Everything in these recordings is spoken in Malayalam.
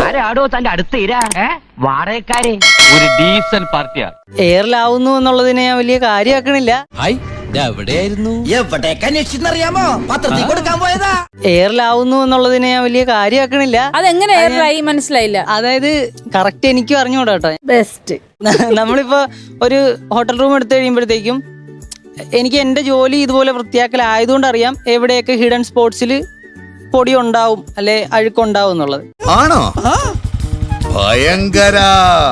ആരാടോ തന്റെ അടുത്ത് ഇരാ വാടകക്കാരെ ഒരു ഡീസന്റ് പാർട്ടിയാണ്. എയറിലാവുന്നു എന്നുള്ളതിനെ ഞാൻ വലിയ കാര്യമാക്കണില്ല. എവിടേക്ക് അന്വേഷിച്ചെന്നറിയാമോ? പത്രത്തിൽ കൊടുക്കാൻ പോയതാ. എയറിലാവുന്നു എന്നുള്ളതിനെ ഞാൻ വലിയ കാര്യമാക്കണില്ല. അതെങ്ങനെ എയറിലായി മനസ്സിലായില്ല. അതായത് കറക്റ്റ് എനിക്കും അറിഞ്ഞൂടാ കേട്ടോ. ബെസ്റ്റ്. നമ്മളിപ്പോ ഒരു ഹോട്ടൽ റൂം എടുത്തു കഴിയുമ്പോഴത്തേക്കും എനിക്ക് എന്റെ ജോലി ഇതുപോലെ വൃത്തിയാക്കലായതുകൊണ്ട് അറിയാം എവിടെയൊക്കെ ഹിഡൻ സ്പോട്സിൽ പൊടി ഉണ്ടാവും അല്ലെ അഴുക്കുണ്ടാവും എന്നുള്ളത്. ആണോ? ഭയങ്കര.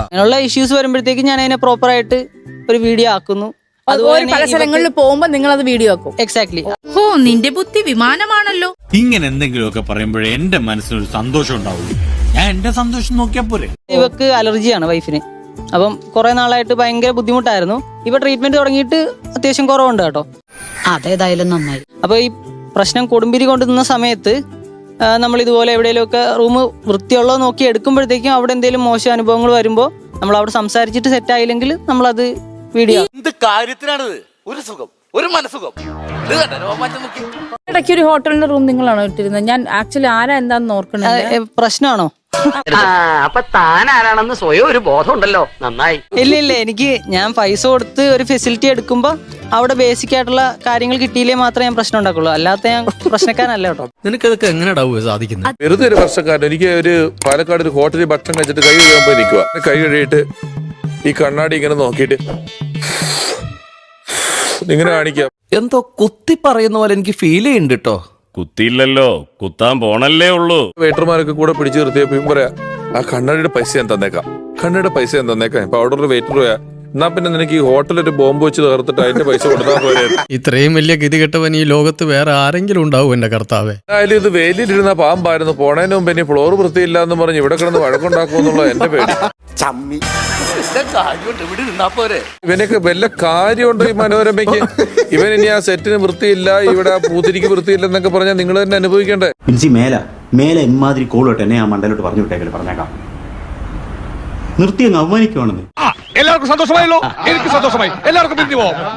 അങ്ങനെയുള്ള ഇഷ്യൂസ് വരുമ്പോഴത്തേക്കും ഞാൻ അതിനെ പ്രോപ്പറായിട്ട് ഒരു വീഡിയോ ആക്കുന്നു. അതുപോലെ പല സ്ഥലങ്ങളിൽ പോകുമ്പോ നിങ്ങൾ അത് വീഡിയോ ആക്കും. എക്സാക്ട്ലി. ഓ, നിന്റെ ബുദ്ധി വിമാനമാണല്ലോ. ഇങ്ങനെ എന്തെങ്കിലുമൊക്കെ പറയുമ്പോഴേ എന്റെ മനസ്സിനൊരു സന്തോഷം ഉണ്ടാവുള്ളൂ. ഞാൻ എന്റെ സന്തോഷം നോക്കിയാ പോരെ. ഇവക്ക് അലർജിയാണ് വൈഫിന്. അപ്പം കുറെ നാളായിട്ട് ഭയങ്കര ബുദ്ധിമുട്ടായിരുന്നു. ഇവ ട്രീറ്റ്മെന്റ് തുടങ്ങിയിട്ട് അത്യാവശ്യം കുറവുണ്ട് കേട്ടോ. അതേതായാലും നന്നായി. അപ്പൊ ഈ പ്രശ്നം കൊടുമ്പിരി കൊണ്ടുവന്ന സമയത്ത് നമ്മൾ ഇതുപോലെ എവിടെയെങ്കിലുമൊക്കെ റൂം വൃത്തിയുള്ളത് നോക്കി എടുക്കുമ്പോഴത്തേക്കും അവിടെ എന്തെങ്കിലും മോശം അനുഭവങ്ങൾ വരുമ്പോൾ നമ്മൾ അവിടെ സംസാരിച്ചിട്ട് സെറ്റ് ആയില്ലെങ്കിൽ നമ്മളത് വീഡിയോ. എന്ത് കാര്യത്തിനാണിത്? ഒരു സുഖം, ഒരു മനസുഖം. ഇടയ്ക്ക് ഒരു ഹോട്ടലിന്റെ റൂം നിങ്ങളാണോ ഇട്ടിരുന്നത്? ഞാൻ ആക്ച്വലി ആരാ എന്താന്ന് ഓർക്കണത്. പ്രശ്നമാണോ? അപ്പൊ താൻ ആരാണെന്ന് സ്വയം ഒരു ബോധം ഉണ്ടല്ലോ. നന്നായി. ഇല്ല എനിക്ക് ഞാൻ പൈസ കൊടുത്ത് ഒരു ഫെസിലിറ്റി എടുക്കുമ്പോ അവിടെ ബേസിക് ആയിട്ടുള്ള കാര്യങ്ങൾ കിട്ടിയില്ലേ മാത്രമേ ഞാൻ പ്രശ്നം ഉണ്ടാക്കുള്ളൂ. അല്ലാത്ത ഞാൻ പ്രശ്നക്കാരനല്ല കേട്ടോ. നിനക്കതൊക്കെ എങ്ങനെയാ സാധിക്കുന്നത്? വെറുതെ ഒരു വർഷക്കാരൻ. എനിക്ക് ഒരു പാലക്കാട് ഒരു ഹോട്ടലിൽ ഭക്ഷണം കഴിച്ചിട്ട് കൈ കഴുകാൻ പോയി നിൽക്കുക. കൈ കഴുകിയിട്ട് ഈ കണ്ണാടി ഇങ്ങനെ നോക്കിയിട്ട് ഇങ്ങനെ കാണിക്കാം. എന്തോ കുത്തി പറയുന്ന പോലെ എനിക്ക് ഫീൽ ചെയ്യുന്നുണ്ട് കേട്ടോ. കുത്തിയില്ലല്ലോ, കുത്താൻ പോണല്ലേ ഉള്ളൂ. വെയിറ്റർമാരൊക്കെ കൂടെ പിടിച്ചു നിർത്തിയപ്പോ പറയാ, ആ കണ്ണാടിയുടെ പൈസ ഞാൻ തന്നേക്കാം, കണ്ണാടിയുടെ പൈസ ഞാൻ തന്നേക്കാം. ഇപ്പൊ അവിടെ ഒരു വെയിറ്റർ പോയാ, എന്നാ പിന്നെ നിനക്ക് ഈ ഹോട്ടലൊരു ബോംബ് വെച്ച് തകർത്തിട്ട് അതിന്റെ പൈസ കൊടുത്താൽ പോരെ. ഇത്രയും വലിയ ഗതികെട്ടവൻ ഈ ലോകത്ത് വേറെ ആരെങ്കിലും ഉണ്ടാവും എന്റെ കർത്താവേ. അതിൽ ഇത് വെയിലിരുന്ന പാമ്പായിരുന്നു. പോണതിന് മുമ്പ് ഇനി ഫ്ലോർ വൃത്തിയില്ല എന്ന് പറഞ്ഞ് ഇവിടെ കിടന്ന് വഴക്കുണ്ടാക്കുമെന്നുള്ള എന്റെ പേര്. ഇവനൊക്കെ വല്ല കാര്യമുണ്ടോ ഈ മനോരമയ്ക്ക്? ഇവൻ ഇനി ആ സെറ്റിന് വൃത്തിയില്ല, ഇവിടെ ആ പൂത്തിരിക്ക് വൃത്തിയില്ല എന്നൊക്കെ പറഞ്ഞാൽ നിങ്ങൾ തന്നെ അനുഭവിക്കണ്ടേ. മേലെ ഇമാതിരി കോളോട്ട് എന്നെ ആ മണ്ടലോട്ട് പറഞ്ഞു വിട്ടേക്കല് പറഞ്ഞേക്കാം. നിർത്തി അങ്ങ് അവമാനിക്കുവാണെന്ന്. എല്ലാവർക്കും സന്തോഷമായല്ലോ. എനിക്ക് സന്തോഷമായി. എല്ലാവർക്കും പിരിഞ്ഞു പോവാം.